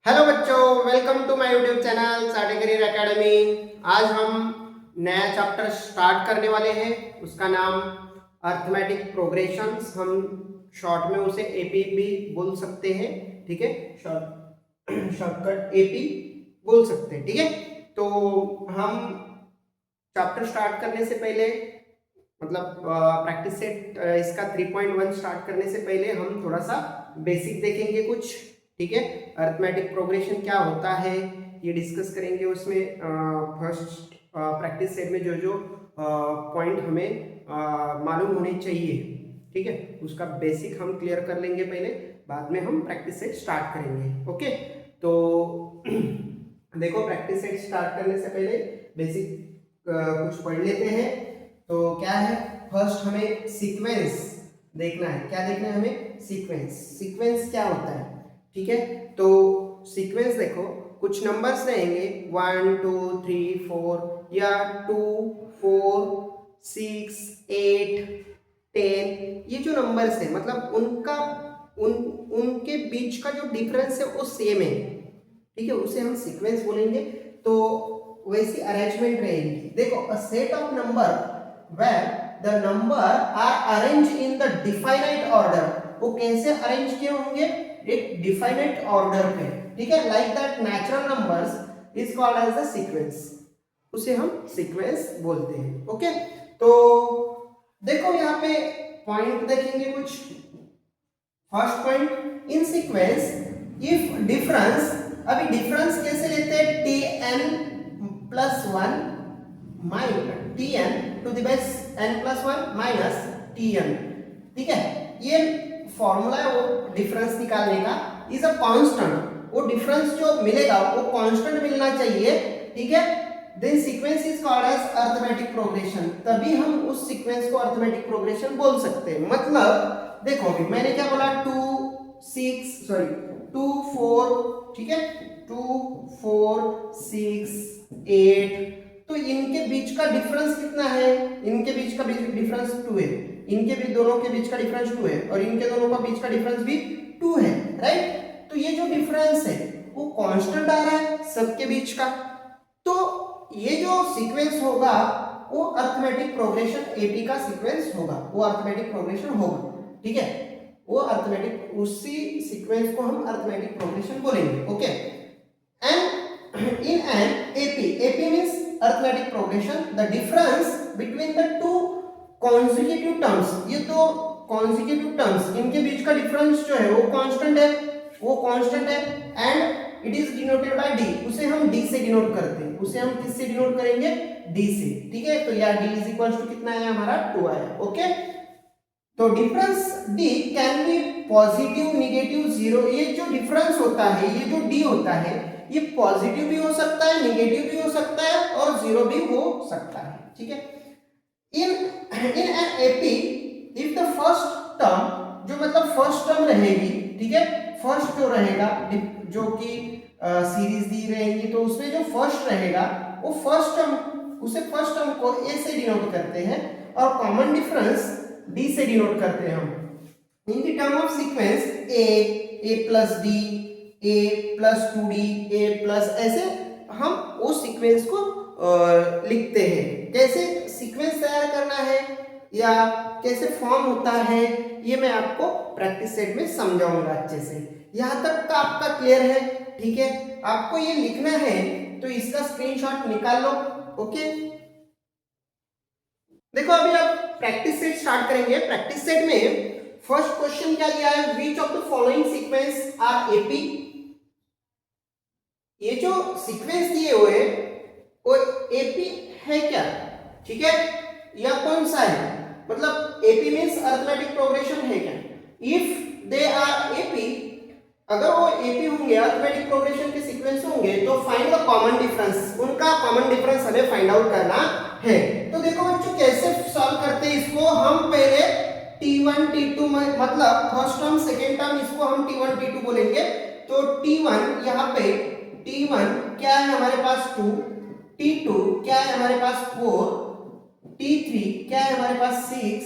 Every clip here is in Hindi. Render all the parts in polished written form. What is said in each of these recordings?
हेलो बच्चों, welcome to my YouTube channel study career academy. आज हम नया चैप्टर स्टार्ट करने वाले हैं। उसका नाम अर्थमेटिक प्रोग्रेशंस, हम शॉर्ट में उसे एपी भी बोल सकते हैं। ठीक है, शॉर्टकट एपी बोल सकते हैं। ठीक है, तो हम चैप्टर स्टार्ट करने से पहले मतलब प्रैक्टिस सेट इसका 3.1 स्टार्ट करने से पहले हम थोड़ा सा बेसिक देखेंगे कुछ। ठीक है, अरिथमेटिक प्रोग्रेशन क्या होता है ये डिस्कस करेंगे। उसमें फर्स्ट प्रैक्टिस सेट में जो जो पॉइंट हमें मालूम होने चाहिए, ठीक है, उसका बेसिक हम क्लियर कर लेंगे पहले, बाद में हम प्रैक्टिस सेट स्टार्ट करेंगे। ओके, तो देखो, प्रैक्टिस सेट स्टार्ट करने से पहले बेसिक कुछ पढ़ लेते हैं। तो क्या है, फर्स्ट हमें सीक्वेंस देखना है। क्या देखना है हमें? सीक्वेंस। सीक्वेंस क्या होता है? ठीक है, तो सीक्वेंस देखो, कुछ नंबर्स रहेंगे 1 2 3 4 या 2 4 6 8 10। ये जो नंबर्स है मतलब उनका उनके बीच का जो डिफरेंस है वो सेम है। ठीक है, उसे हम सीक्वेंस बोलेंगे। तो वैसी अरेंजमेंट रहेगी। देखो, a set of number where the number are arrange in the definite order. वो कैसे अरेंज किए होंगे? एक डिफाइनाइट ऑर्डर पे। ठीक है, like that natural numbers is called as the sequence. उसे हम सीक्वेंस बोलते हैं। ओके, तो देखो यहाँ पे पॉइंट देखेंगे कुछ। First point, in sequence if difference, अभी डिफरेंस कैसे लेते हैं? T N plus one minus T N to the base N plus one minus T N. ठीक है, ये फॉर्मूला है वो डिफरेंस निकालने का, इज अ कांस्टेंट। वो डिफरेंस जो मिलेगा वो कांस्टेंट मिलना चाहिए। ठीक है, then sequence is called as arithmetic progression. तभी हम उस सीक्वेंस को अरिथमेटिक प्रोग्रेशन बोल सकते हैं। मतलब देखो, अभी मैंने क्या बोला? 2 4, ठीक है, 2 4 6 8। तो इनके बीच का डिफरेंस कितना है? इनके बीच का डिफरेंस 2 है। इनके भी दोनों के बीच का डिफरेंस 2 है और इनके दोनों का बीच का डिफरेंस भी 2 है। राइट, तो ये जो डिफरेंस है वो कांस्टेंट आ रहा है सबके बीच का। तो ये जो सीक्वेंस होगा वो अरिथमेटिक प्रोग्रेशन एपी का सीक्वेंस होगा, वो अरिथमेटिक प्रोग्रेशन होगा। ठीक है, वो अरिथमेटिक, उसी सीक्वेंस को हम अरिथमेटिक प्रोग्रेशन बोलेंगे। Okay, and in an AP means arithmetic progression, the difference between the two consecutive terms, ये तो consecutive terms, इनके बीच का difference जो है वो constant है, and it is denoted by d। उसे हम d से डिनोट करते हैं। उसे हम किससे डिनोट करेंगे? d से। ठीक है, तो यार d इज इक्वल टू कितना है हमारा? 2 आया। ओके, तो difference d can be positive, negative, zero. ये जो डिफरेंस होता है, ये जो d होता है, ये पॉजिटिव भी हो सकता है, नेगेटिव भी हो सकता है और जीरो भी हो सकता है। ठीक है, in an AP if the first term, जो मतलब फर्स्ट टर्म रहेगी, ठीक है, फर्स्ट जो रहेगा, जो कि सीरीज दी रहेंगी, तो उसमें जो फर्स्ट रहेगा वो फर्स्ट टर्म, उसे फर्स्ट टर्म को ए से डिनोट करते हैं और कॉमन डिफरेंस डी से डिनोट करते हैं हम। In the term of sequence A plus D, A plus 2d, A plus, ऐसे हम उस सीक्वेंस को लिखते हैं। कैसे सीक्वेंस तैयार करना है या कैसे फॉर्म होता है ये मैं आपको प्रैक्टिस सेट में समझाऊंगा अच्छे से। यहां तक का आपका क्लियर है? ठीक है, आपको ये लिखना है तो इसका स्क्रीनशॉट निकाल लो। ओके, देखो, अभी आप प्रैक्टिस सेट स्टार्ट करेंगे। प्रैक्टिस सेट में फर्स्ट क्वेश्चन क्या दिया है? Which of the following sequence are AP. ये जो सीक्वेंस दिए हुए वो एपी है क्या? ठीक है, या कौन सा है? मतलब एपी मींस अरिथमेटिक प्रोग्रेशन है क्या? इफ दे आर एपी, अगर वो एपी होंगे, अरिथमेटिक प्रोग्रेशन के सीक्वेंस होंगे, तो फाइंड द कॉमन डिफरेंस। उनका कॉमन डिफरेंस हमें फाइंड आउट करना है। तो देखो बच्चों, कैसे सॉल्व करते हैं इसको? हम पहले T1 T2 में, मतलब फर्स्ट टर्म सेकेंड टर्म, इसको हम T1 T2 बोलेंगे। तो T1 यहाँ पे, T1 क्या है हमारे पास? 2, T2 क्या है हमारे पास? 4, T3 क्या है हमारे पास? 6,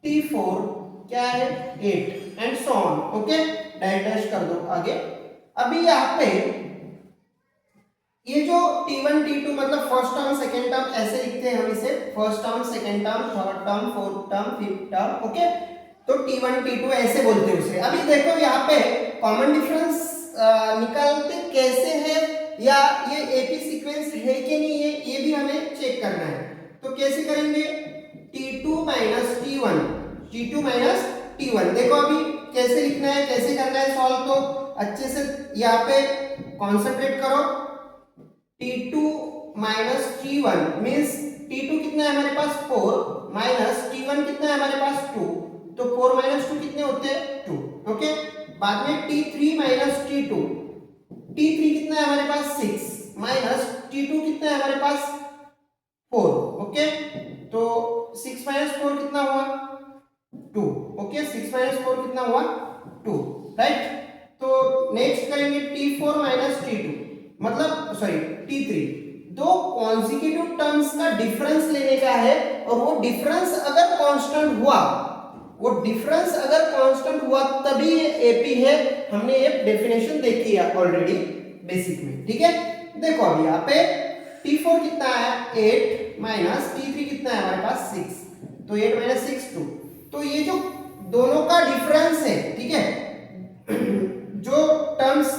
T4 क्या है? 8 and so on. Okay, dash dash कर दो आगे। अभी यहाँ पे ये जो T1 T2 मतलब फर्स्ट टर्म सेकेंड टर्म ऐसे लिखते हैं हम इसे, first term second term third term fourth term fifth term, okay. तो T1 T2 ऐसे बोलते हैं उसे। अभी देखो यहाँ पे कॉमन डिफरेंस निकालते कैसे है, या ये एपी सीक्वेंस है कि नहीं है, ये भी हमें चेक करना है। तो कैसे करेंगे, T2 minus T1, T2 minus T1। देखो अभी कैसे लिखना है, कैसे करना है सॉल्व, तो अच्छे से यहाँ पे कॉन्सेंट्रेट करो। T2 minus T1 means T2 कितना है हमारे पास 4 माइनस T1 कितना है हमारे पास 2, तो 4 माइनस 2 कितने होते हैं 2, ओके। बाद में T3 माइनस T2, T3 कितना है हमारे पास 6 माइनस T2 कितना है हमारे पास 4, ओके। तो 6 माइनस 4 कितना हुआ 2, ओके। 6 माइनस 4 कितना हुआ 2, राइट। तो नेक्स्ट करेंगे T4 माइनस T2 मतलब सॉरी T3। दो कॉन्जिक्यूटिव टर्म्स का डिफरेंस लेने का है, और वो डिफरेंस अगर कांस्टेंट हुआ, वो डिफरेंस अगर कांस्टेंट हुआ तभी ये एपी है। हमने ये डेफिनेशन देखी है ऑलरेडी बेसिक में, ठीक है। देखो अभी यहाँ पे T4 कितना है 8 माइनस T3 कितना है हमारे पास 6, तो 8 माइनस 6 2। तो ये जो दोनों का डिफरेंस है, ठीक है, जो टर्म्स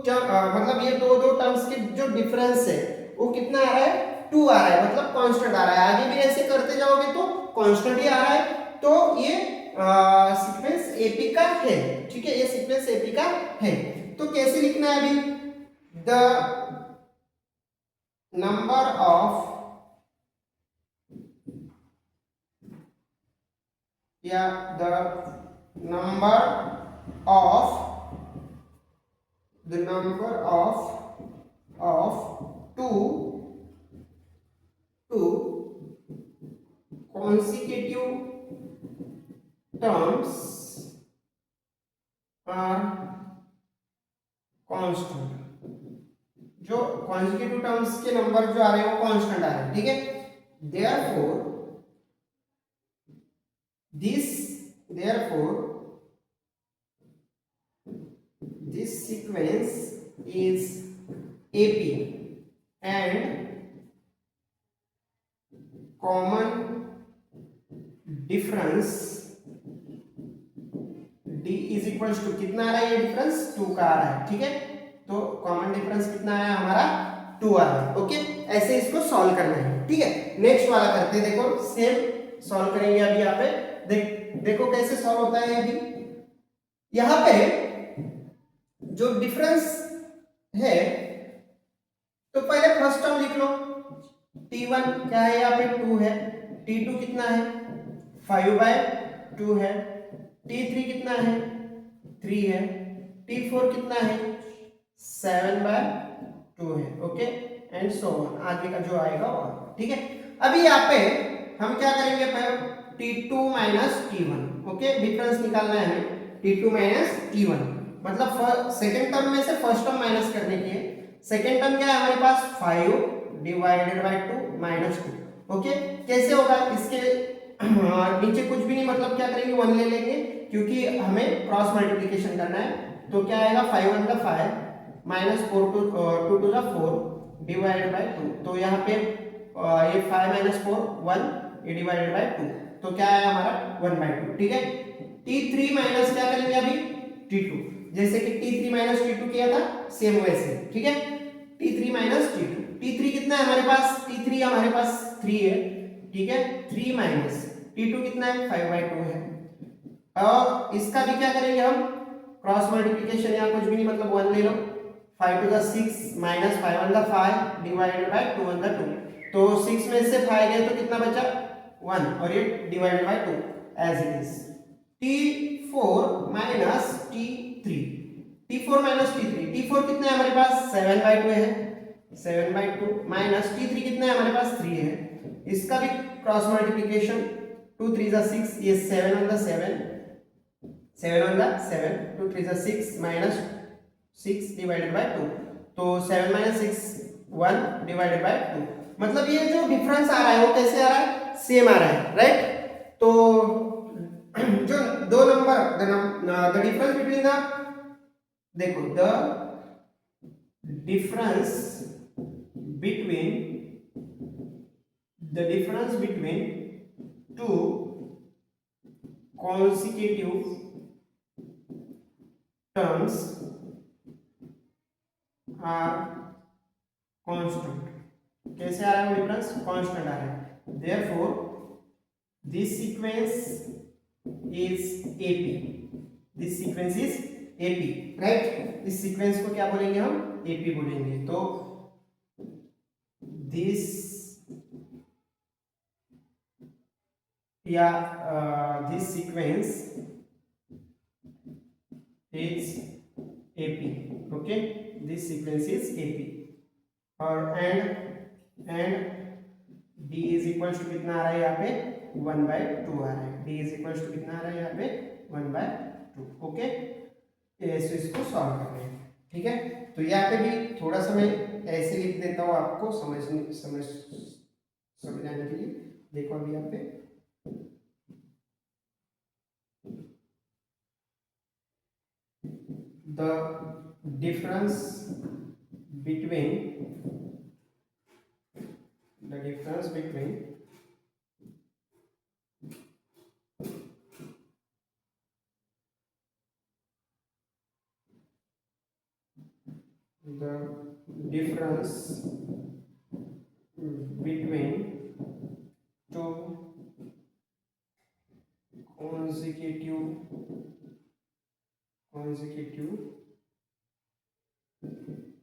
मतलब ये दो टर्म्स के जो डिफरेंस है वो कितना आ रहा है 2 आ रहा है, मतलब कांस्टेंट आ रहा है। आगे भी ऐसे करते जाओगे तो कांस्टेंट ही आ रहा है, तो ये सीक्वेंस एपी का है, ठीक है, ये सीक्वेंस एपी का है। तो कैसे लिखना है अभी, द नंबर ऑफ या the number of two consecutive terms are constant। जो consecutive terms के नंबर जो आ रहे हैं वो कांस्टेंट आ रहे हैं, ठीक है। therefore this sequence is AP and common difference D is equals to कितना आ रहा है, ये डिफरेंस 2 का आ रहा है, ठीक है। तो कॉमन डिफरेंस कितना आया हमारा 2 आ रहा है, ओके। ऐसे इसको सॉल्व करना है, ठीक है। नेक्स्ट वाला करते हैं, देखो सेम सॉल्व करेंगे अभी यहाँ पे। देखो कैसे सॉल्व होता है अभी। यहाँ पे जो डिफरेंस है, तो पहले फर्स्ट टर्म लिख लो। T1 क्या है यहाँ पे 2 है, T2 कितना है 5/2 है, T3 कितना है 3 है, T4 कितना है 7/2 है, ओके एंड सो ऑन, आगे का जो आएगा वो, ठीक है। अभी यहाँ पे हम क्या करेंगे, पहले T2 minus T1, okay, difference निकालना है हमें। T2 माइनस T1 मतलब सेकेंड टर्म में से फर्स्ट टर्म माइनस करने की है। सेकेंड टर्म क्या है हमारे पास 5 डिवाइडेड बाय 2 माइनस 2, ओके। कैसे होगा, इसके नीचे कुछ भी नहीं, मतलब क्या करेंगे 1 ले लेंगे, क्योंकि हमें क्रॉस मल्टीप्लिकेशन करना है। तो क्या आएगा 5 1 का 5 माइनस 4 2 2 4 डिवाइडेड बाय 2। तो यहाँ पे ये 5 माइनस 4 1, ये डिवाइडेड बाय 2, तो क्या आया हमारा 1/2, ठीक है। T3 माइनस क्या करेंगे अभी T2, जैसे कि T3 माइनस T2 किया था सेम वैसे, ठीक है। T3 माइनस T2, T3 कितना है हमारे पास, T3 हमारे पास 3 है, ठीक है। 3 माइनस T2 कितना है 5/2 है। और इसका भी क्या करेंगे हम, क्रॉस मल्टीप्लिकेशन, यहाँ कुछ भी नहीं, मतलब 1 ले लो। 5 to the 6 माइनस 5 1 का 5 डिवाइडेड बाय 2 1 का 2, तो 6 में से 5 गए तो कितना बचा 1, और ये divided by 2 as it is. T4 minus T3, T4 minus T4 कितना है हमारे पास 7/2 है, 7/2 माइनस T3 कितना है हमारे पास 3 है। इसका भी क्रॉस मल्टीप्लिकेशन 2 3 जा 6, ये 7 1 का 7 7 1 का 7 2 3 जा 6 माइनस 6 डिवाइडेड बाय 2, तो 7 माइनस 6 1 डिवाइडेड बाय 2। मतलब ये जो डिफरेंस आ रहा है वो कैसे आ रहा है, सेम आ रहा है, राइट। तो जो दो number the difference between the, देखो the difference between two consecutive terms are constant. कैसे आ रहा है डिफरेंस? कांस्टेंट आ रहा है. Therefore this sequence is AP. This sequence is AP, right? इस सीक्वेंस को क्या बोलेंगे हम? AP बोलेंगे. तो this this sequence is AP. Okay, this sequence is AP. और and d is equals to कितना आ रहा है यहाँ पे? 1/2 आ रहा है. d is equals to कितना आ रहा है यहाँ पे? 1/2. ओके, ऐसे इसको सॉल्व करना है. ठीक है, तो यहाँ पे भी थोड़ा सा मैं ऐसे लिख देता हूँ आपको समझाने के लिए. देखो अभी यहाँ पे the difference between the difference between two consecutive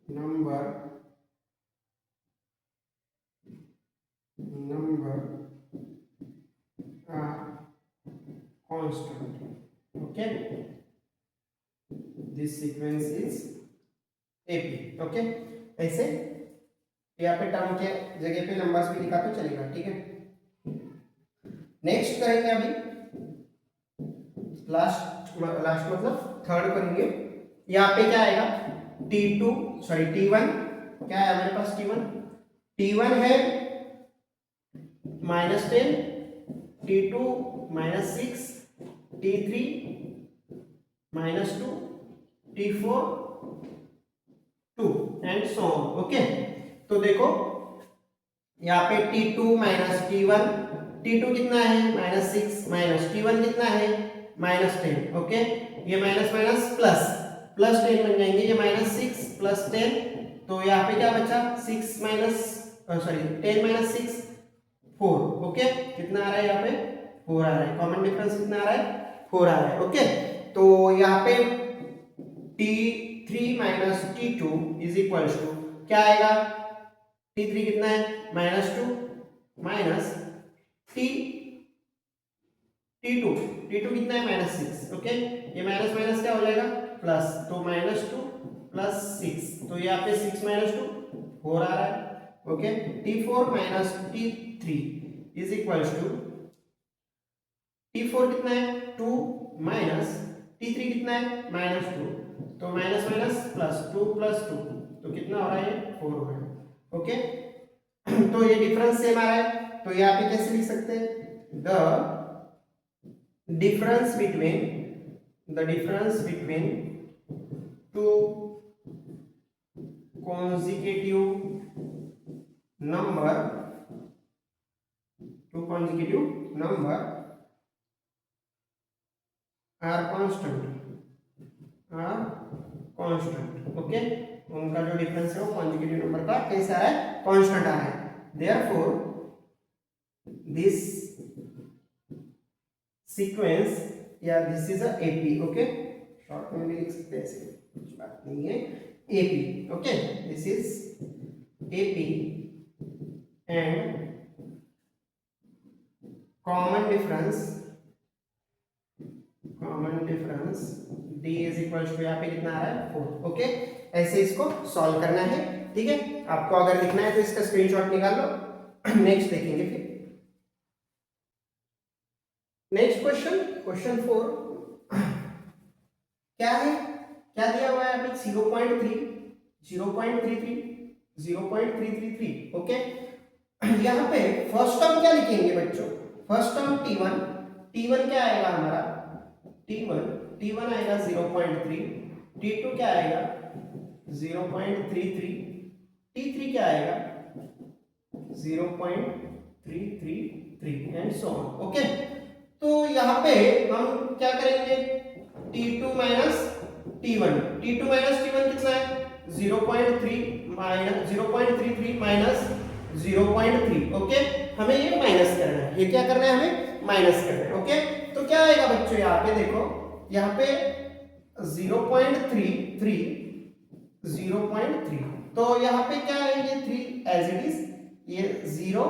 number are constant. Okay, this sequence is AP. Okay, ऐसे यहाँ पे टर्म के जगह पे नंबर्स भी लिखा तो चलेगा. ठीक है, नेक्स्ट करेंगे अभी लास्ट मतलब थर्ड करेंगे. यहाँ पे क्या आएगा? T1 क्या है हमारे पास? T1 है -10, T2 -6, T3 -2, T4 2 and so on. Okay, तो देखो यहाँ पे T2 माइनस T1, T2 कितना है? -6 माइनस T1 कितना है? -10. ओके, ये माइनस माइनस प्लस 10 बन जाएंगे. ये -6 प्लस 10, तो यहाँ पे क्या बचा? 10 माइनस 6 4. ओके, कितना आ रहा है यहाँ पे? 4 आ रहा है. कॉमन डिफरेंस कितना आ रहा है? 4 आ रहा है. ओके, तो यहाँ पे T3 minus T2 is equals to क्या आएगा? T3 कितना है? -2 माइनस T2 कितना है? -6. ओके, ये माइनस माइनस क्या हो जाएगा? प्लस. तो -2 प्लस 6, तो यहाँ पे 6 माइनस 2 4 आ रहा है. Okay, T4 minus T3 is equals to T4 कितना है? 2 माइनस T3 कितना है? -2, तो माइनस माइनस प्लस 2 प्लस 2, तो कितना हो रहा है? 4 हो रहा है. ओके, तो ये डिफरेंस सेम आ रहा है. तो यहाँ पे कैसे लिख सकते हैं? The difference between two consecutive number are constant. Okay, उनका जो डिफरेंस है वो कॉन्जिक्यूटिव नंबर का कैसा है? कांस्टेंट आ रहा है. देयरफॉर दिस सीक्वेंस या this is a AP. Okay, short में भी लिख सकते हैं, ऐसे कुछ बात नहीं है. AP. Okay, this is AP and common difference D is equal to यहाँ पे कितना आ रहा है? 4. ओके, ऐसे इसको सॉल्व करना है. ठीक है, आपको अगर लिखना है तो इसका स्क्रीनशॉट निकाल लो. नेक्स्ट देखेंगे फिर. नेक्स्ट क्वेश्चन 4 क्या है? क्या दिया हुआ है अभी? 0.33. ओके, यहाँ पे फर्स्ट टर्म क्या लिखेंगे बच्चों? फर्स्ट टर्म T1 क्या आएगा हमारा? T1 आएगा 0.3. T2 क्या आएगा? 0.33, T3 क्या आएगा 0.333 एंड सो ऑन। ओके, तो यहाँ पे हम क्या करेंगे T2 minus T1, T2 minus T1 कितना है 0.33 माइनस 0.3। ओके, हमें ये माइनस करना है, ये क्या करना है हमें माइनस करना है। ओके, तो क्या आएगा बच्चों यहाँ पे देखो, यहाँ पे 0.33 0.3, तो यहाँ पे क्या है ये 3 एज इट इज, ये 0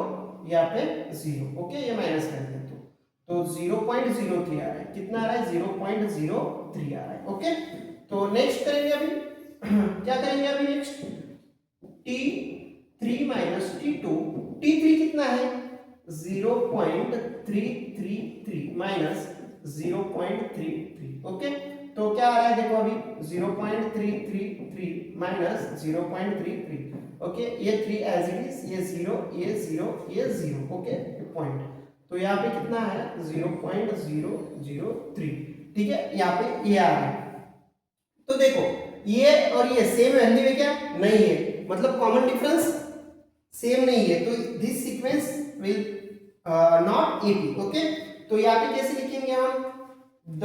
यहाँ पे 0। ओके, ये माइनस कर दिया तो 0.03 आ रहा है, कितना आ रहा है 0.03 आ रहा है। ओके, तो नेक्स्ट करेंगे अभी क्या करेंगे अभी next T3 minus T2, T3 कितना है 0.333 माइनस 0.33। ओके, तो क्या आ रहा है देखो अभी 0.333 माइनस 0.33। ओके, ये 3 एज इट इज, ये 0 ये 0 ये 0। ओके, पॉइंट, तो यहाँ पे कितना है 0.003। ठीक है, यहाँ पे ये आ रहा है। तो देखो ये और ये सेम वैल्यू है क्या, नहीं है, मतलब कॉमन डिफरेंस सेम नहीं है, तो this sequence will not AP. Okay, तो यहाँ पे कैसे लिखेंगे हम the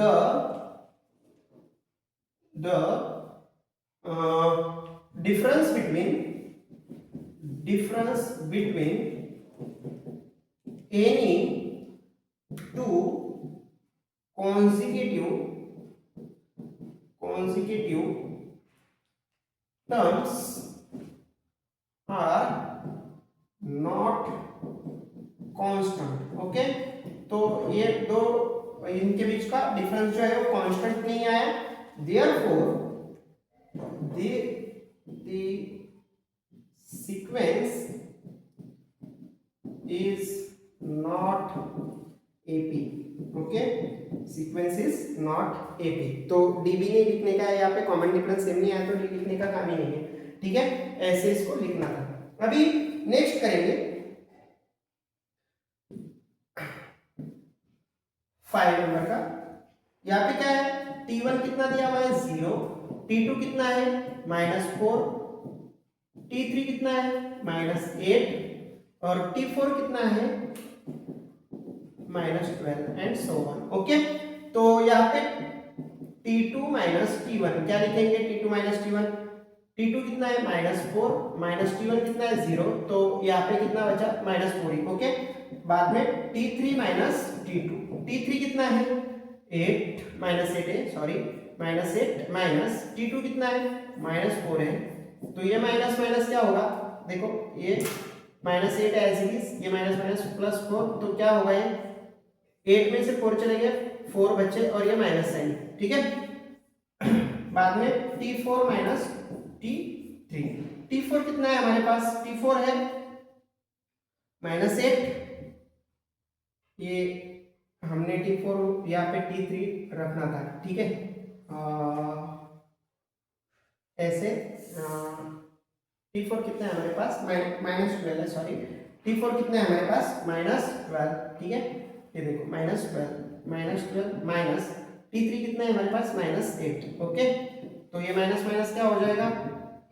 difference between any two consecutive terms are not constant। Okay, तो ये दो इनके बीच का डिफरेंस जो है वो कांस्टेंट नहीं आया, therefore the sequence is not AP। Okay, sequence is not AP, तो DB नहीं लिखने का है, यहाँ पे कॉमन डिफरेंस सेम नहीं आया तो D लिखने का काम ही नहीं है। ठीक है, ऐसे इसको लिखना था। अभी नेक्स्ट करेंगे 5 नंबर का। यहाँ पे क्या है T1 कितना दिया हुआ है 0, T2 कितना है -4, T3 कितना है -8 और T4 कितना है -12 एंड सो ऑन। ओके, तो यहाँ पे T2 माइनस T1 क्या लिखेंगे T2 माइनस T1, T2 कितना है -4 माइनस T1 कितना है 0, तो यहाँ पे कितना बचा -4 ही। ओके, बाद में T3 माइनस T2, T3 कितना है 8 -8 है, सॉरी -8 माइनस T2 कितना है -4 है, तो ये माइनस माइनस क्या होगा देखो, ये -8 एज इट इज, ये माइनस माइनस +4, तो क्या होगा ये 8 में से 4 चले गए, 4 बचे और ये माइनस साइन। ठीक है, बाद में T4 माइनस T3, T4 कितना है हमारे पास, T4 है -8, ये हमने T4 यहाँ पे T3 रखना था। ठीक है, ऐसे T4 कितना है हमारे पास -12 है, सॉरी T4 कितना है हमारे पास -12। ठीक है, ये देखो -12 माइनस T3 कितना है हमारे पास -8। ओके, तो ये माइनस माइनस क्या हो जाएगा,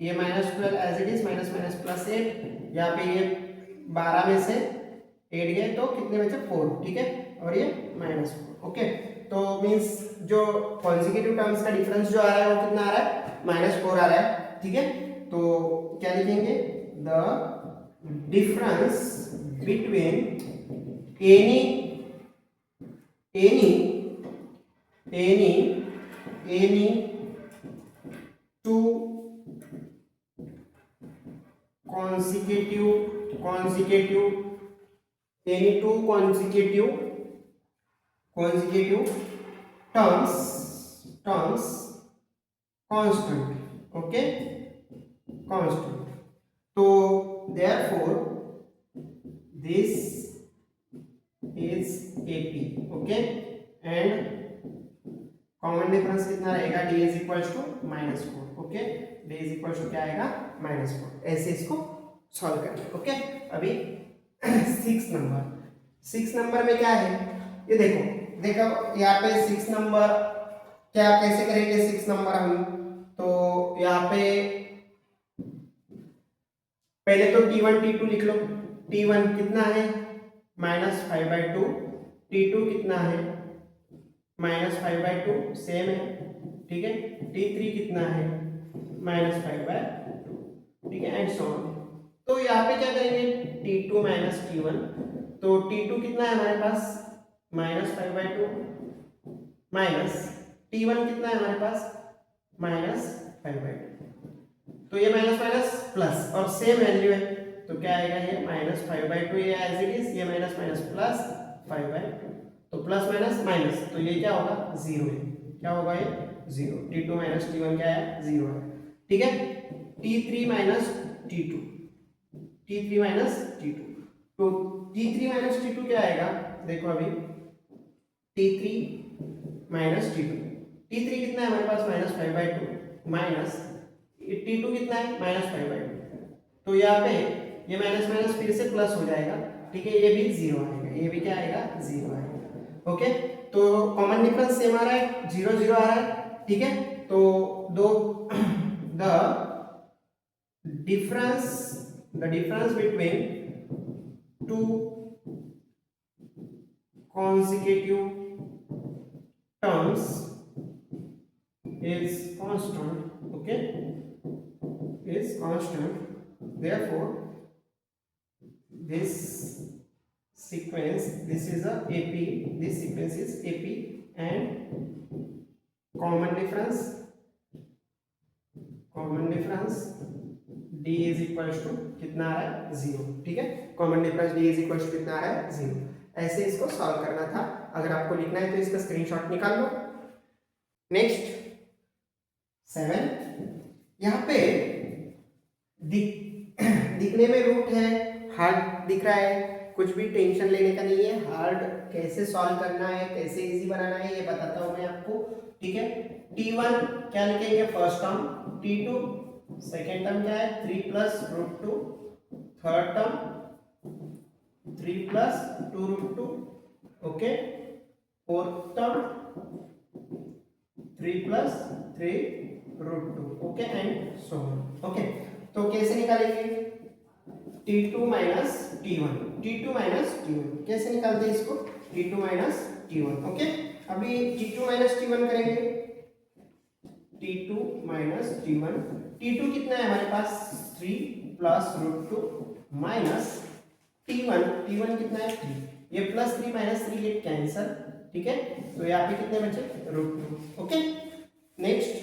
ये -12 as it is, minus minus +8, यहाँ पे ये 12 में से 8 गए तो कितने बचे 4। ठीक है, और ये -4। ओके, तो मींस जो कॉन्जिक्यूटिव टर्म्स का डिफरेंस जो आ रहा है वो कितना आ रहा है -4 आ रहा है। ठीक है, तो क्या लिखेंगे the difference between any two consecutive terms constant। Okay, constant, तो therefore this is AP। Okay, and common difference कितना रहेगा d is equals to -4। Okay, d is equals to क्या आएगा -4। ऐसे इसको सॉल्व करना है। ओके, अभी 6 नंबर में क्या है ये देखो यहाँ पे 6 नंबर क्या कैसे करेंगे 6 नंबर हम, तो यहाँ पे पहले तो T1 T2 लिख लो। T1 कितना है -5/2, T2 कितना है -5/2 सेम है, ठीक है। T3 कितना है -5/2, ठीक है, एंड सो ऑन। तो यहाँ पे क्या करेंगे T2 T1, तो T2 कितना है हमारे पास -5/2 माइनस T1 कितना है हमारे पास -5/2, तो ये माइनस माइनस प्लस और सेम वैल्यू है, तो क्या आएगा ये -5/2, ये एज इट इज, ये माइनस माइनस प्लस 5/2, तो प्लस माइनस माइनस, तो ये क्या होगा 0 है, क्या होगा ये 0। T2 T1 क्या है 0 है, ठीक है। T3 T2, T3 T2, तो T3 T2 क्या आएगा देखो अभी, T3 T2, T3 कितना है हमारे पास -5/2 माइनस T2 कितना है -5/2, तो यहाँ पे ये माइनस माइनस फिर से प्लस हो जाएगा, ठीक है, ये भी 0 आएगा, ये भी क्या आएगा 0 आएगा, ओके। तो कॉमन डिफरेंस सेम आ रहा है, 0 0 आ रहा है, ठीक है। तो दो the difference between two consecutive terms is constant, okay, is constant, therefore this sequence, this is a AP, this sequence is AP, and common difference D is equals to कितना आ रहा है 0, ठीक है। Common difference D is equals to कितना आ रहा है 0, ऐसे इसको सॉल्व करना था। अगर आपको लिखना है तो इसका स्क्रीनशॉट निकाल लो। नेक्स्ट 7, यहाँ पे दिखने में रूट है, हार्ड दिख रहा है, कुछ भी टेंशन लेने का नहीं है, हार्ड कैसे सॉल्व करना है, कैसे इजी बनाना है, ये बताता हूं मैं आपको, ठीक है। T1 क्या लिखेंगे first term, T2 second term क्या है 3 + √2, third term 3 + 2√2, okay, fourth term 3 + 3√2, okay, and so on, okay. तो कैसे निकालेंगे T2 T1, T2 T1 कैसे निकालते हैं इसको, T2 T1, ओके। अभी T2 T1 करेंगे, T2 T1, T2 कितना है हमारे पास 3 + √2 माइनस T1 कितना है 3, ये +3 -3 ये कैंसिल, ठीक है, तो यहाँ पे कितने बचे √2, okay. Next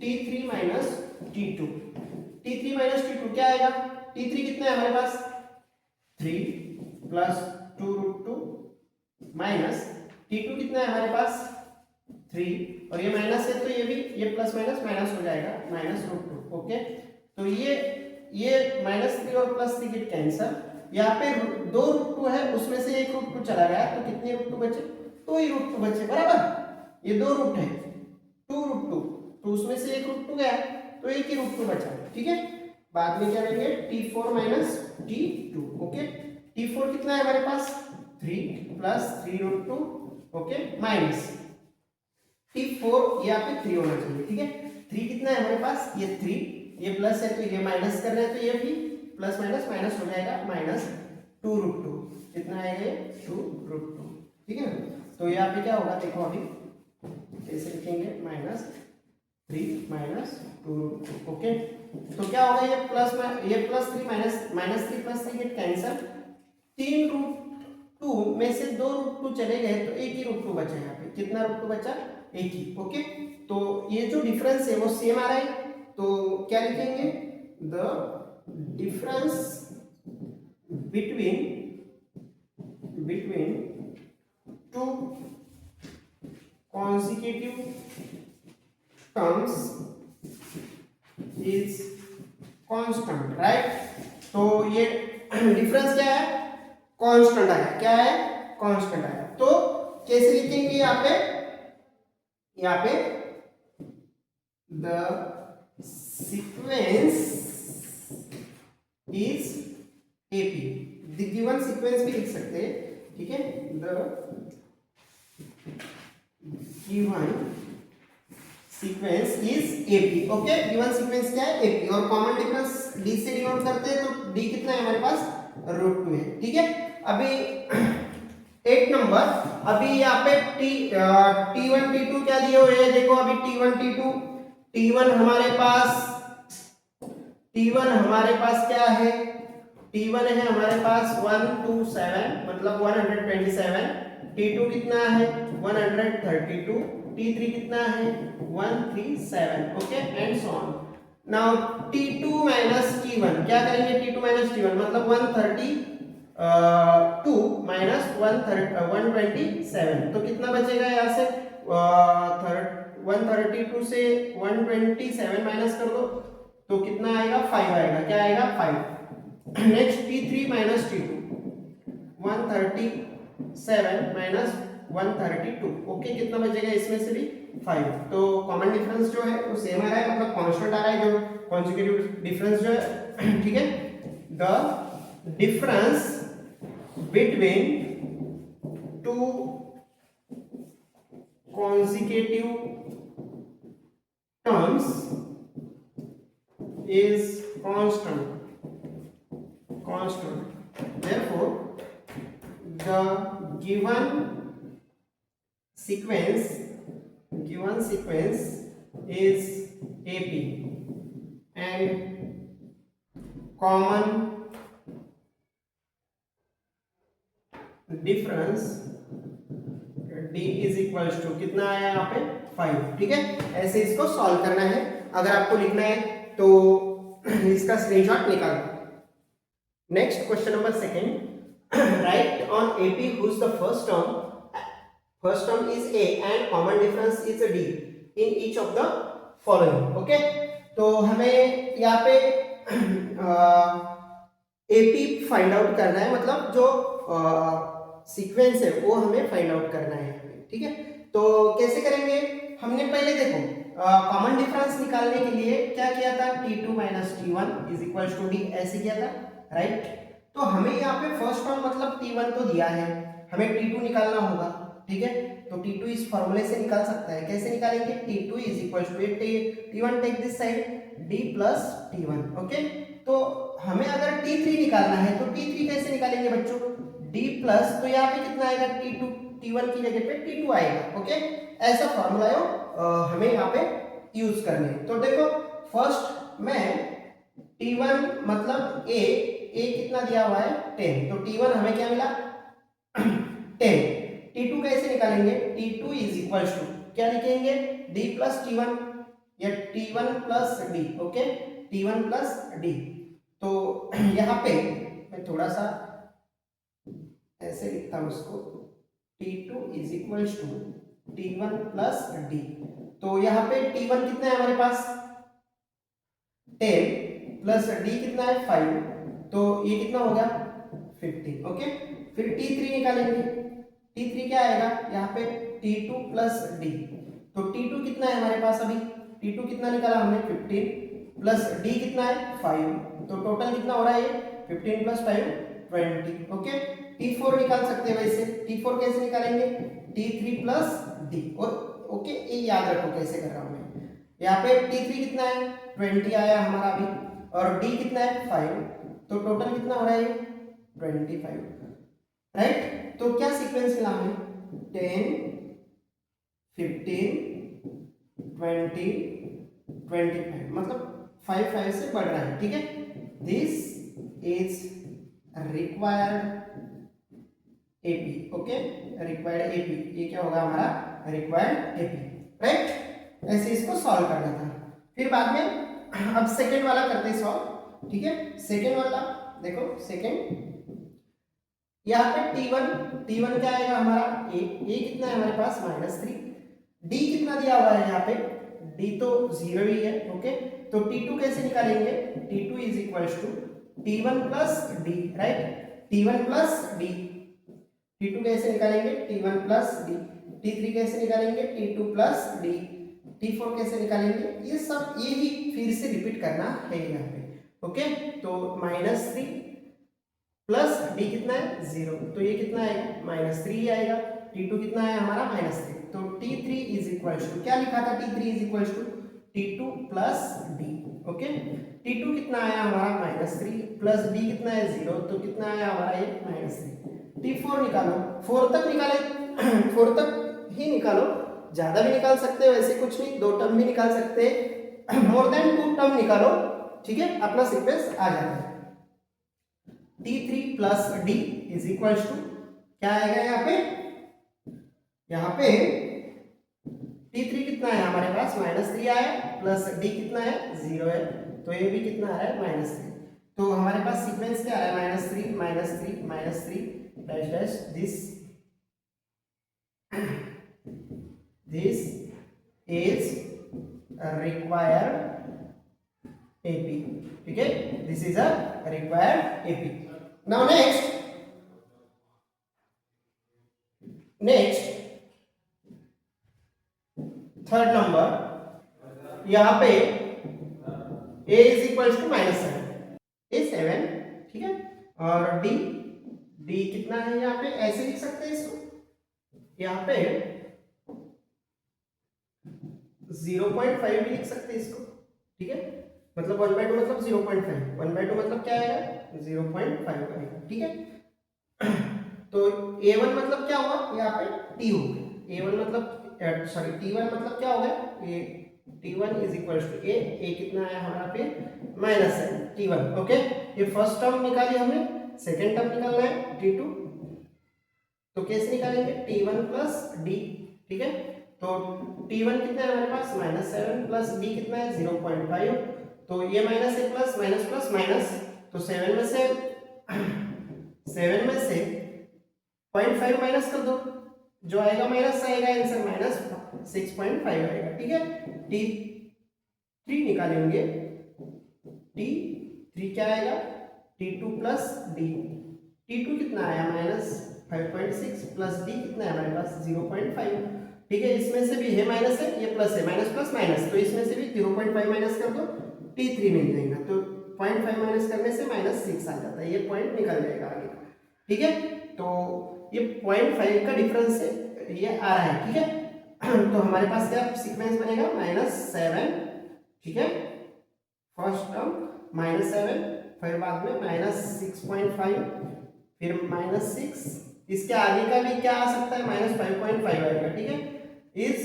T3 T2, T3 T2 क्या आएगा, T3 कितना है हमारे पास 3 + 2√2 माइनस T2 कितना है हमारे पास 3, और ये माइनस है तो ये भी, ये प्लस माइनस माइनस हो जाएगा -√2, ओके। तो ये -3 और +3 गेट कैंसिल, यहाँ पे 2 √2 है, उसमें से एक √2 चला गया, तो कितने √2 बचे, 2 ही √2 बचे, बराबर। ये 2 रूट है 2 √2, तो उसमें से एक √2 गया, तो एक ही √2 बचा, ठीक है। बाद में क्या लेंगे T4 T2, ओके। T4 कितना है हमारे पास 3 + 3√2, ओके, माइनस T4 यहाँ पे 3 होना चाहिए, ठीक है। 3 कितना है हमारे पास, ये 3, ये प्लस है तो ये माइनस कर रहे हैं, तो ये भी प्लस माइनस माइनस हो जाएगा, -2√2, कितना आएगा ये 2√2, ठीक है ना। तो यहाँ पे क्या होगा देखो अभी कैसे लिखेंगे, -3 -2√2, ओके। तो क्या होगा, ये +3 -3 + 3 गेट कैंसिल, 3√2 में से 2 √2 चले गए, तो एक ही √2 बचा, यहाँ पे कितना √2 बचा, एक ही, ओके। तो ये जो डिफरेंस है वो सेम आ रहा है, तो क्या लिखेंगे, the difference between two consecutive terms is constant, right. तो ये डिफरेंस क्या है, कांस्टेंट आया, क्या है कांस्टेंट आया। तो कैसे लिखेंगे यहाँ पे the sequence is AP, the given sequence भी लिख सकते हैं, ठीक है। The given sequence is AP. Okay, given sequence क्या है? एपी। और कॉमन डिफरेंस डी से डिनोट करते हैं, तो डी कितना है हमारे पास? √2 है। ठीक है, अभी 8 नंबर, अभी यहाँ पे T1 T2 क्या दिए हुए हैं? देखो अभी T1 T2, T1 हमारे पास क्या है? T1 है हमारे पास 127 मतलब 127, T2 कितना है? 132, T3 कितना है? 137। Okay, and so on. Now T2 minus T1 क्या करेंगे? T2 माइनस T1 मतलब 132 माइनस 127, तो कितना बचेगा यहाँ से? 132 से 127 माइनस कर दो तो कितना आएगा? 5 आएगा। क्या आएगा? 5। Next T3 minus T2, 137 minus 132। Okay, कितना बचेगा इसमें से भी? 5। तो कॉमन डिफरेंस जो है वो सेम आ रहा है, मतलब कांस्टेंट आ रहा है, जो कॉन्जिक्यूटिव डिफरेंस जो है। ठीक है, the difference between two consecutive terms is constant, therefore the given sequence is AP and common difference D is equal to कितना आया यहाँ पे? 5। ठीक है, ऐसे इसको सॉल्व करना है। अगर आपको लिखना है तो इसका स्क्रीनशॉट निकालो। Next question number second, right on AP whose the first term is A and common difference is D in each of the following। Okay, तो हमें यहाँ पे AP फाइंड आउट करना है, मतलब जो सीक्वेंस है वो हमें फाइंड आउट करना है। ठीक है, तो कैसे करेंगे? हमने पहले देखो कॉमन डिफरेंस निकालने के लिए क्या किया था? T2 minus T1 is equal to D, ऐसे किया था, राइट। तो हमें यहाँ पे फर्स्ट टर्म मतलब T1 तो दिया है, हमें T2 निकालना होगा। ठीक है, तो T2 इस फॉर्मूले से निकाल सकता है। कैसे निकालेंगे? T2 is equal to T1 take this side D plus T1। Okay, तो हमें अगर T3 निकालना है तो T3 कैसे निकालेंगे बच्चों? D प्लस, तो यहाँ पे कितना आएगा? T2, T1 की जगह पे T2 आएगा। ओके, ऐसा फॉर्मूला हमें यहाँ पे यूज करने। तो देखो फर्स्ट मैं T1 मतलब A कितना दिया हुआ है? 10, तो T1 हमें क्या मिला? 10। T2 कैसे निकालेंगे? T2 इज इक्वल टू क्या लिखेंगे? D प्लस T1 या T1 plus D। Okay, T1 plus D। तो यहाँ पे मैं थोड़ा सा ऐसे लिखता हूं उसको, T2 is equal to T1 plus D। तो यहाँ पे T1 कितना है हमारे पास? 10 प्लस D कितना है? 5, तो ये कितना होगा? 15। ओके, फिर T3 निकालेंगे। T3 क्या आएगा यहाँ पे? T2 plus D। तो T2 कितना है हमारे पास? अभी T2 कितना निकाला हमने? 15 प्लस D कितना है? 5, तो टोटल कितना हो रहा है? 15 प्लस 5 20। ओके, T4 निकाल सकते हैं वैसे। T4 कैसे निकालेंगे? T3 plus D। और ओके, ये याद रखो कैसे कर रहा हूं मैं। यहाँ पे T3 कितना है? 20 आया हमारा अभी, और D कितना है? 5, तो टोटल कितना हो रहा है? 25, राइट। तो क्या सीक्वेंस मिला हमें? 10 15 20 25, मतलब 5 से बढ़ रहा है। ठीक है, this is required AP। Okay, required AP, ये क्या होगा हमारा? Required AP, right. ऐसे इसको सॉल्व करना था। फिर बाद में अब सेकेंड वाला करते हैं सॉल्व। ठीक है, सेकेंड वाला देखो, सेकेंड यहाँ पे T1 क्या आएगा हमारा? A कितना है हमारे पास? -3। D कितना दिया हुआ है यहाँ पे? D तो 0 ही है। ओके, तो T2 कैसे निकालेंगे? T2 is equal to T1 plus D, right. T1 plus D, T2 कैसे निकालेंगे? T1 plus D। T3 कैसे निकालेंगे? T2 plus D। T4 कैसे निकालेंगे? ये सब यही फिर से रिपीट करना है यहाँ पे। ओके, तो -3 प्लस D कितना है? 0, तो ये कितना आएगा? -3 आएगा। T2 कितना है हमारा? -3। तो T3 इज इक्वल टू क्या लिखा था, T3 is equal to T2 plus D। Okay, T2 कितना आया हमारा -3 प्लस D कितना है 0, तो कितना आया हमारा ये -3। T4 निकालो, 4 तक निकाले 4 तक ही निकालो, ज्यादा भी निकाल सकते हो, वैसे कुछ नहीं, 2 टर्म भी निकाल सकते हैं, मोर देन 2 टर्म निकालो, ठीक है, अपना सीक्वेंस आ जाता है। T3 plus D is equal to क्या आएगा यहाँ पे T3 कितना है हमारे पास -3 आया, प्लस D कितना है 0 है, तो ये भी कितना आ रहा है -3। तो हमारे पास सीक्वेंस क्या आ रहा है -3 -3 -3 dash dash this is required AP, ठीक है, this is a required AP। now next third number, यहाँ पे A is equal to -7, A 7, ठीक है, और D कितना है यहाँ पे, ऐसे लिख सकते हैं इसको, यहाँ पे 0.5 भी लिख सकते हैं इसको, ठीक है, मतलब 1/2 मतलब 0.5, 1/2 मतलब क्या आएगा 0.5 आएगा, ठीक है। तो A1 मतलब क्या हुआ, यहाँ पे T हो गया, A1 मतलब सॉरी T1 मतलब क्या हो गया, ये T1 is equal to A कितना आया हमारा पे -7 T1। ओके, ये फर्स्ट टर्म निकाली हमने, सेकेंड टर्म निकालना है T2, तो कैसे निकालेंगे T1 प्लस D, ठीक है, तो T1 कितना है हमारे पास -7 प्लस D कितना है 0.5, तो ये माइनस है प्लस माइनस प्लस माइनस, तो 7 में से 0.5 माइनस कर दो, जो आएगा माइनस आएगा, आंसर -6.5 आएगा, ठीक है। T3 निकालेंगे, T3 क्या आएगा T2 प्लस D, T2 कितना आया -5.6 प्लस D कितना है हमारे पास 0.5, ठीक है, इसमें से भी है माइनस है, ये प्लस है, माइनस प्लस माइनस, तो इसमें से भी 0.5 माइनस कर दो, T3 मिल जाएगा, तो 0.5 माइनस करने से -6 आ जाता है, ये पॉइंट निकल जाएगा आगे, ठीक है। तो ये 0.5 का डिफरेंस है, ये आ रहा है, ठीक है। तो हमारे पास क्या सीक्वेंस बनेगा -7, ठीक है, फर्स्ट टर्म -7, फिर बाद में -6.5, फिर -6, इसके आगे का भी क्या आ सकता है -5.5 आएगा, ठीक है। Is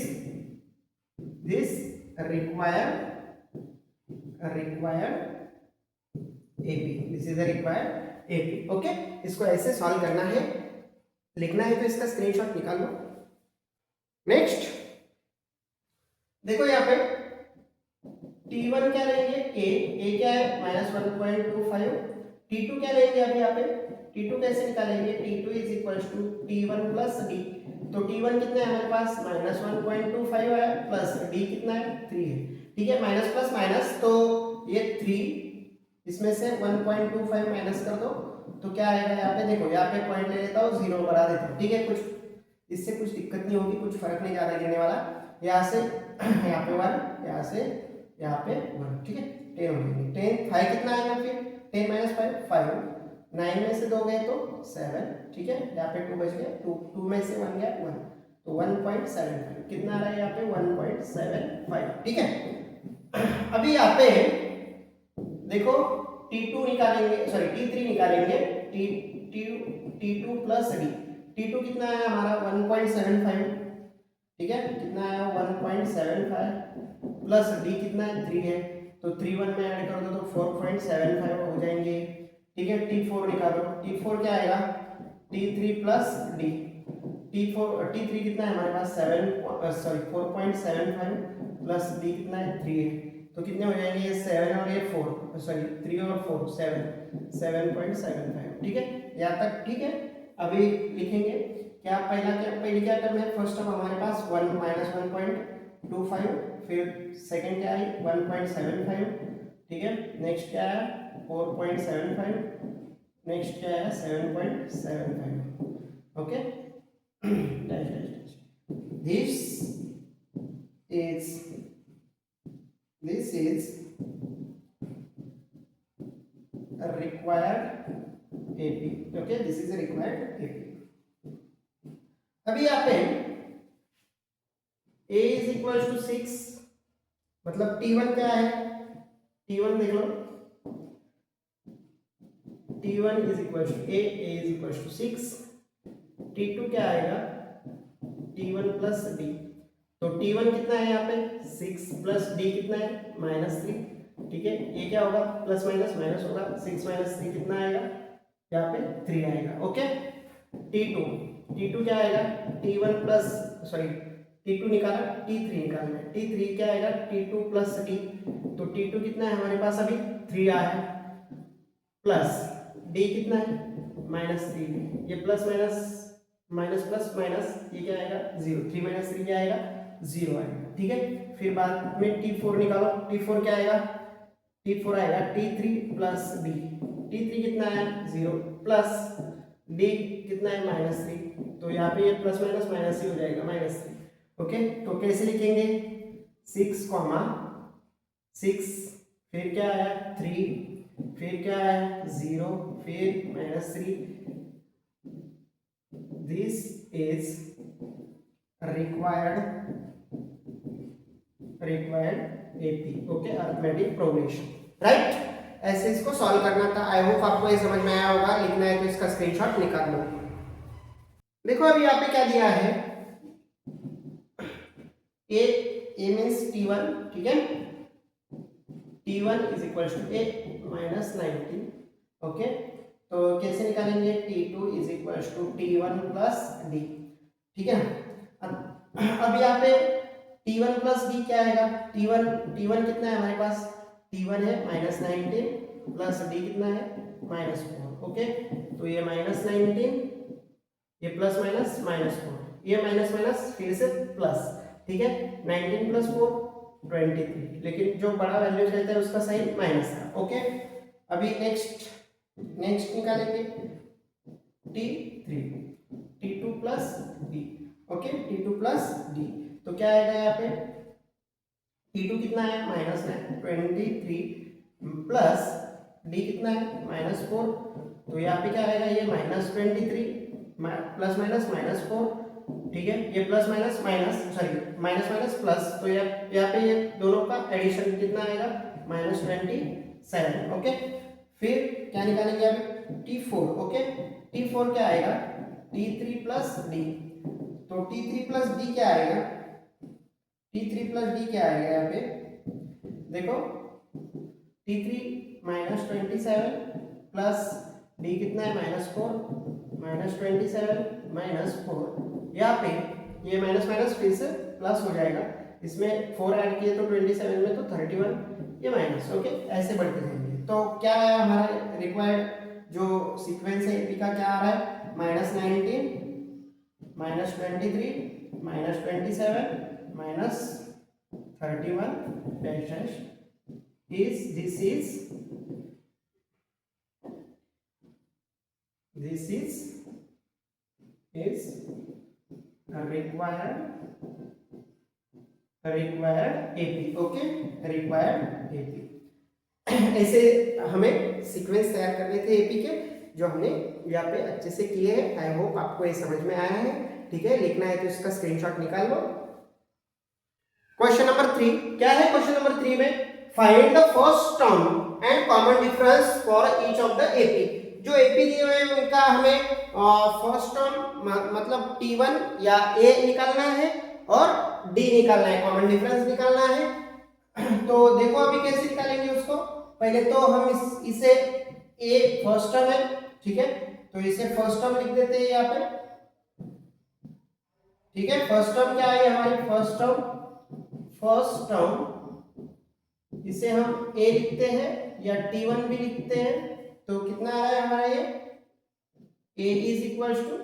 this required AP, this is required AP. Okay, इसको ऐसे सॉल्व करना है, लिखना है तो इसका स्क्रीनशॉट निकाल लो। नेक्स्ट देखो यहाँ पे T1 क्या लेंगे, A क्या है -1.25, T2 क्या लेंगे अभी यहाँ पे, T2 कैसे निकालेंगे, T2 is equal to T1 plus D, तो T1 कितना है हमारे पास -1.25 है, प्लस D कितना है 3 है, ठीक है, माइनस प्लस माइनस, तो ये 3 इसमें से 1.25 माइनस कर दो, तो क्या आएगा यहाँ पे, देखो यहाँ पे पॉइंट ले लेता हूँ, 0 बना देता हूँ, ठीक है, कुछ इससे कुछ दिक्कत नहीं होगी, कुछ फर्क नहीं ज्यादा गिरने वाला, यहाँ से यहाँ पे 1, यहाँ से यहाँ पे 1, ठीक है, 10 हो जाएंगे, 10 5 कितना आएगा, फिर 10 माइनस 5 9 में से 2 गए तो 7, ठीक है, यहाँ पे 2 बच गया, 2 में से 1 गया 1, तो 1.75 कितना आ रहा है यहाँ पे 1.75, ठीक है। अभी यहाँ पे देखो T2 निकालेंगे, सॉरी T3 निकालेंगे, T2 प्लस D, T2 कितना है हमारा 1.75, ठीक है, कितना आया 1.75 प्लस D कितना है 3 है, तो 3 1 में ऐड कर दो तो 4.75 हो जाएंगे, ठीक है। T4 निकालो, T4 क्या आएगा T3 प्लस D, T3 कितना है हमारे पास 4.75 प्लस D कितना है 3 है, तो कितने हो जाएंगे ये 7 और ये 4, सॉरी 3 और 4 7.75, ठीक है, यहाँ तक ठीक है। अभी लिखेंगे क्या, पहली क्या टर्म है, फर्स्ट टर्म हमारे पास 1 -1.25, फिर सेकंड क्या है 1.75, ठीक है, नेक्स्ट क्या है 4.75, नेक्स्ट क्या है 7.75, okay. this is a required AP, okay, this is a required AP। अभी यहाँ पे इक्वल टू 6, मतलब T1 क्या है, T1 देख लो, T1 is equal to A is equal to 6, T2 क्या आएगा, T1 प्लस D, तो T1 कितना है यहाँ पे 6 प्लस D कितना है -3, ठीक है, ये क्या होगा प्लस माइनस माइनस होगा, 6 माइनस 3 कितना आएगा, यहाँ पे 3 आएगा, ओके। T2 क्या आएगा, T1 प्लस सॉरी T2 निकाला, T3 निकालना है, T3 क्या आएगा, T2 प्लस D, तो T2 कितना है हमारे पास अभी 3 आया है, प्लस D कितना है -3, ये plus minus minus plus minus, ये क्या आएगा 0, 3 माइनस 3 क्या आएगा 0 आएगा, ठीक है। फिर बाद में T4 निकालो, T4 क्या आएगा, T4 आएगा T3 प्लस D, T3 कितना है 0 प्लस D कितना है -3, तो यहाँ पे ये प्लस माइनस माइनस ही हो जाएगा -3, ओके। तो कैसे लिखेंगे 6, 6, फिर क्या आया 3, फिर क्या आया 0, फिर -3, this is required AP, okay, arithmetic progression, right. ऐसे इसको सॉल्व करना था। आई होप आपको ये समझ में आया होगा। लिखना है तो इसका स्क्रीनशॉट निकाल लो। देखो अभी यहाँ पे क्या दिया है, ए मीन्स T1, ठीक है, T1 is equal to A -19, okay. तो कैसे निकालेंगे, T2 is equal to T1 plus D, ठीक है। अब यहाँ पे T1 प्लस D क्या आएगा, T1 कितना है हमारे पास, T1 है -19 प्लस D कितना है -4, ओके। तो ये -19, ये प्लस माइनस -4, ये माइनस माइनस फिर से प्लस, ठीक है, 19 प्लस 4 23, लेकिन जो बड़ा वैल्यू रहता है उसका साइन माइनस था, ओके। अभी नेक्स्ट निकालेंगे T3, T2 plus D, okay, T2 plus D, तो क्या आएगा यहाँ पे, T2 कितना है -23 प्लस D कितना है -4, तो यहाँ पे क्या आएगा, ये -23 प्लस माइनस -4, ठीक है, ये plus minus minus sorry minus minus plus, तो यहाँ पे ये दोनों का एडिशन कितना आएगा -27, ओके। फिर क्या निकालेंगे अब T4, ओके, T4 क्या आएगा T3 प्लस D, तो T3 प्लस D क्या आएगा, T3 प्लस D क्या आएगा, यहाँ पे देखो T3 -27 प्लस D कितना है -4, -27 यहाँ पे ये माइनस माइनस फिर से प्लस हो जाएगा, इसमें 4 ऐड किए तो 27 में तो 31, ये माइनस, ओके, ऐसे बढ़ते जाएंगे। तो क्या है हमारा रिक्वायर्ड जो सीक्वेंस है एपी का, क्या आ रहा है -19 -23 -27 -31 dash dash this is required AP, okay, required AP। ऐसे हमें सीक्वेंस तैयार करने थे एपी के, जो हमने यहाँ पे अच्छे से किए हैं। आई होप आपको ये समझ में आया है, ठीक है। लिखना है तो इसका स्क्रीनशॉट निकाल लो। क्वेश्चन नंबर 3 क्या है, क्वेश्चन नंबर 3 में find the first term and common difference for each of the AP. जो एपी दिए हुए हैं उनका हमें फर्स्ट टर्म मतलब T1 या A निकालना है और D निकालना है, कॉमन डिफरेंस निकालना है। तो देखो अभी कैसे निकालेंगे उसको। पहले तो हम इसे A फर्स्ट टर्म है, ठीक है, तो इसे फर्स्ट टर्म लिख देते हैं यहाँ पे, ठीक है। फर्स्ट टर्म क्या है हमारी, फर्स्ट टर्म इसे हम A लिखते हैं या T1 भी लिखते हैं, तो कितना आ रहा है हमारा ये A is equal to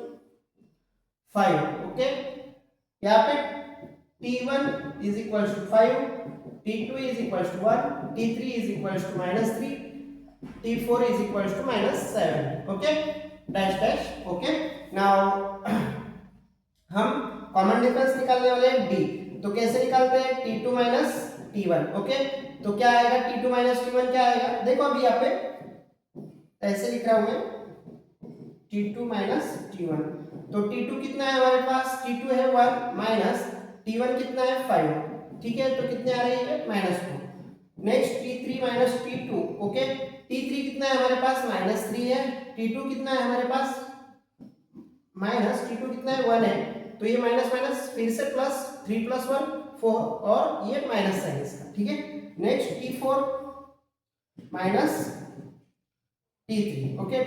5, okay. यहाँ पे T1 is equal to 5, T2 is equal to 1, T3 is equal to -3, T4 is equal to -7, okay, dash dash, okay. Now हम कॉमन डिफरेंस निकालने वाले हैं D, तो कैसे निकालते हैं T2 माइनस T1, ओके। तो क्या आएगा T2 माइनस T1 क्या आएगा, देखो अभी यहाँ पे ऐसे लिख रहा हूं मैं T2 माइनस T1, तो T2 कितना है हमारे पास, T2 है 1 माइनस T1 कितना है 5, ठीक है, तो कितने आ रहे हैं -2। Next T3 minus T2, okay, T3 कितना है हमारे पास -3 है, T2 कितना है हमारे पास T2 कितना है 1 है, तो ये माइनस माइनस फिर से प्लस, 3 + 1 4 और ये माइनस साइन इसका, ठीक है। Next T4 minus T3, okay,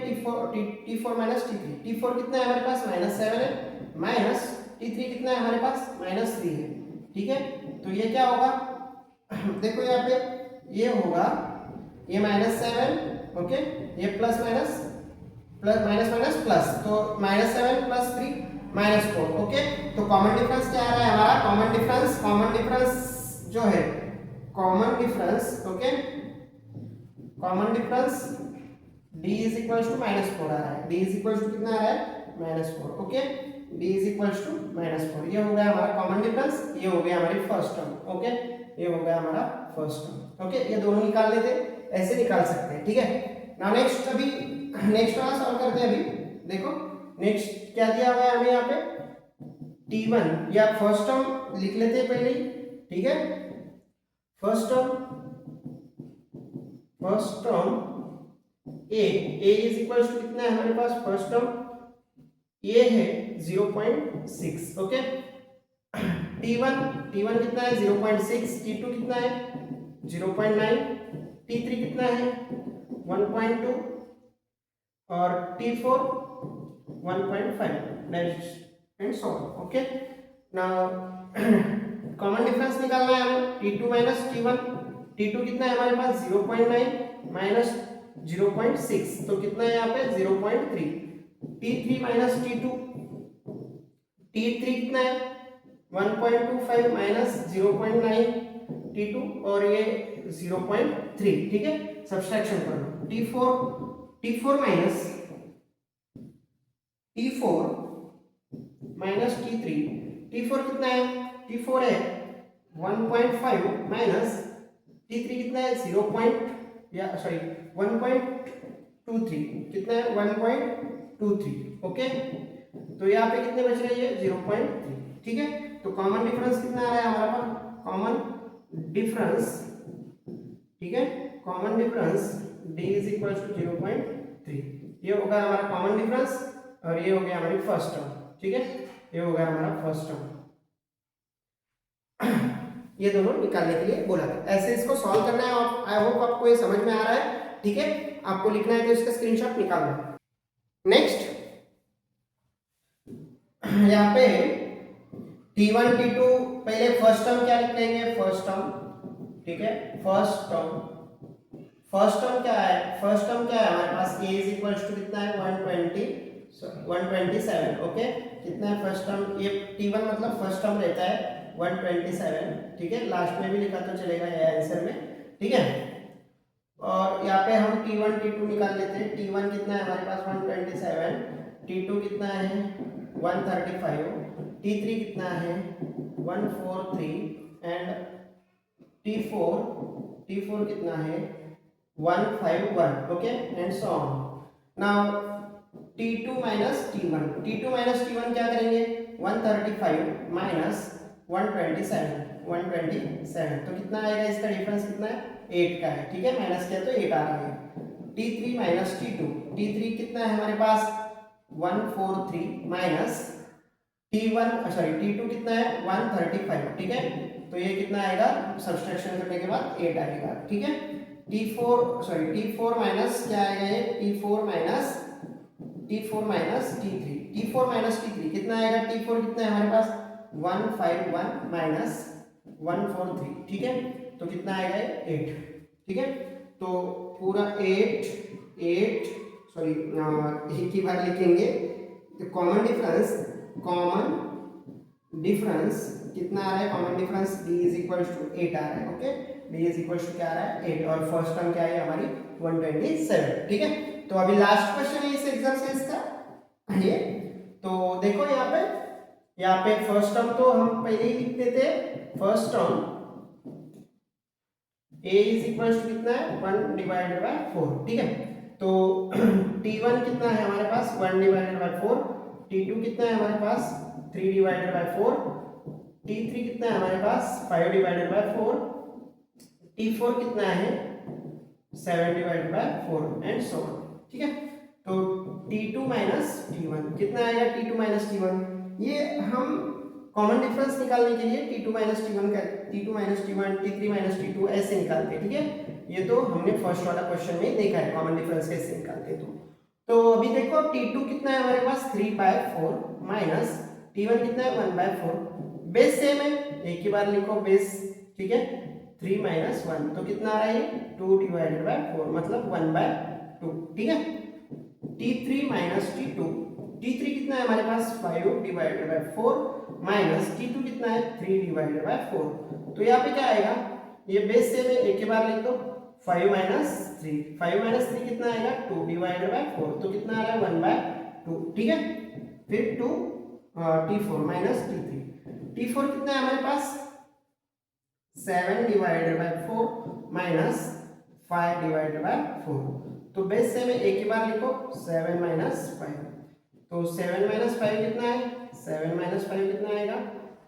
T4 minus T3, T4 कितना है हमारे पास -7 है, माइनस T3 कितना है हमारे पास -3 है, ठीक है। तो ये क्या होगा देखो यहाँ पे ये होगा, ये -7, ओके, ये plus minus plus minus minus plus, तो -7 + 3 -4, ओके। तो कॉमन डिफरेंस क्या आ रहा है हमारा, कॉमन डिफरेंस जो है, common difference, okay, common difference d = -4 आ रहा है, d कितना आ रहा है -4, ओके, d -4, ये हो गया हमारा कॉमन डिफरेंस, ये हो गया हमारी फर्स्ट टर्म, ओके, ये हो गया हमारा फर्स्ट टर्म, ओके। ये दोनों निकाल लेते, ऐसे निकाल सकते हैं, ठीक है। नाउ नेक्स्ट, अभी नेक्स्ट वाला सॉल्व करते हैं। अभी देखो नेक्स्ट क्या दिया हुआ है हमें यहाँ पे, T1 या फर्स्ट टर्म लिख लेते हैं पहले ही, ठीक है। फर्स्ट टर्म a = कितना है हमारे पास, फर्स्ट टर्म a है 0.6, ओके। T1 कितना है 0.6, T2 कितना है 0.9, T3 कितना है 1.2 और T4 1.5 and so on, okay. Now common difference निकालना है हमें, T2 माइनस T1, T2 कितना है हमारे पास 0.9 माइनस 0.6, तो कितना है यहाँ पे 0.3, T3 माइनस T2, T3 कितना है 1.25 माइनस 0.9 T2 और ये 0.3, ठीक है। सब्सट्रैक्शन कर लो, T4 माइनस T3, T4 कितना है, T4 है 1.5 माइनस T3 कितना है 1.23, कितना है 1.23, ओके। तो यहाँ पे कितने बच रहे हैं 0.3, ठीक है। तो कॉमन डिफरेंस कितना आ रहा है हमारा पास, कॉमन डिफरेंस, ठीक है, कॉमन डिफरेंस d = 0.3, ये होगा हमारा कॉमन डिफरेंस और ये हो गया हमारी फर्स्ट टर्म, ठीक है, ये हो गया हमारा फर्स्ट टर्म। ये दोनों निकालने के लिए बोला था, ऐसे इसको सॉल्व करना है। और आई होप आपको ये समझ में आ रहा है, ठीक है। आपको लिखना है तो इसका स्क्रीनशॉट निकाल लो। नेक्स्ट यहाँ पे T1 T2, पहले फर्स्ट टर्म क्या लिख लेंगे, फर्स्ट टर्म, ठीक है। फर्स्ट टर्म क्या है, हमारे पास a = कितना है 127, ओके। कितना है फर्स्ट टर्म, ये T1 मतलब फर्स्ट टर्म रहता है 127, ठीक है। लास्ट में भी लिखा तो चलेगा ये आंसर में, ठीक है। और यहाँ पे हम T1 T2 निकाल लेते हैं। T1 कितना है हमारे पास 127, T2 कितना है 135, T3 कितना है 143 एंड T4 कितना है 151, okay, and so on. Now T2 minus T1 क्या करेंगे, 135 माइनस 127, तो कितना आएगा, इसका डिफरेंस कितना है 8 का है, ठीक है। माइनस किया तो 8 आ रहा है। T3 माइनस T2 कितना है हमारे पास 143 माइनस T2 कितना है 135, ठीक है। तो ये कितना आएगा, सब्सट्रैक्शन करने के बाद 8 आएगा, ठीक है। T4 माइनस क्या आएगा, ये T4 माइनस T3 कितना आएगा, T4 कितना है हमारे पास 151 माइनस 143, ठीक है। तो कितना आएगा ये 8, ठीक है। तो पूरा 8 एक ही बार लिखेंगे। तो कॉमन डिफरेंस कितना आ रहा है, कॉमन डिफरेंस d = 8 आ रहा है, ओके। d क्या आ रहा है 8 और फर्स्ट टर्म क्या है हमारी 127, ठीक है। तो अभी लास्ट क्वेश्चन है इस एक्सरसाइज का ये। तो देखो यहाँ पे फर्स्ट टर्म तो हम पहले ही लिख देते हैं। फर्स्ट टर्म a = कितना है 1/4, ठीक है। तो T1 कितना है हमारे पास 1/4, T2 कितना है हमारे पास 3/4, T3 कितना है हमारे पास 5 डिवाइडेड बाय 4, T4 कितना है 7 divided by 4 and so on. ठीक है, तो T2 माइनस T1 कितना आएगा, T2 माइनस T1। ये हम कॉमन डिफरेंस निकालने के लिए T2 माइनस T1 का T2 minus T1 T3 minus T2 ऐसे निकालते हैं। ठीक है, ये तो हमने फर्स्ट वाला क्वेश्चन में देखा है कॉमन डिफरेंस कैसे निकालते हैं। तो अभी देखो T2 कितना है हमारे पास 3/4 माइनस T1 कितना है 1/4, बेस सेम है, एक ही बार लिखो बेस। ठीक है, 3 माइनस 1 तो कितना आ रहा है 2 डिवाइडेड बाय 4 मतलब 1/2। ठीक है, T3 माइनस T2, T3 कितना है हमारे पास 5 डिवाइडेड बाय 4 माइनस T2 कितना है 3 डिवाइडेड बाय 4। तो यहाँ पे क्या आएगा, ये बेस सेम है, एक ही बार लिख दो 5 माइनस 3, 5 माइनस 3 कितना आएगा 2 डिवाइडेड बाय 4 तो कितना आ रहा है 1/2। ठीक है, फिर T4 माइनस T3, T4 कितना है हमारे पास 7 divided by 4 minus 5 divided by 4। तो बेस सेम है, एक ही बार लिखो 7 माइनस 5। तो 7 माइनस 5 कितना है 7 माइनस 5 कितना आएगा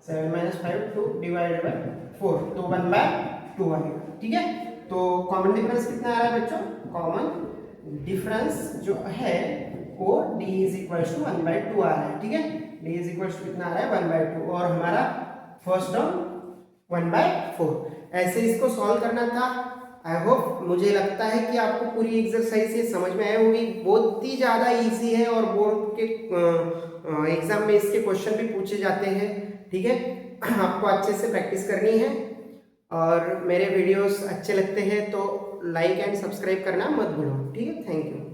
7 माइनस 5 2 डिवाइडेड बाय 4 तो 1/2 आएगा। ठीक है, तो कॉमन डिफरेंस कितना आ रहा है बच्चों, कॉमन डिफरेंस जो है वो d इज इक्वल टू 1/2 आ रहा है। ठीक है, d इज इक्वल टू कितना आ रहा है 1/2 और हमारा फर्स्ट टर्म 1/4। ऐसे इसको सॉल्व करना था। आई होप, मुझे लगता है कि आपको पूरी एक्सरसाइज से समझ में आई होगी। बहुत ही ज़्यादा इजी है और बोर्ड के एग्जाम में इसके क्वेश्चन भी पूछे जाते हैं। ठीक है, आपको अच्छे से प्रैक्टिस करनी है और मेरे वीडियोस अच्छे लगते हैं तो लाइक एंड सब्सक्राइब करना मत भूलो। ठीक है, थैंक यू।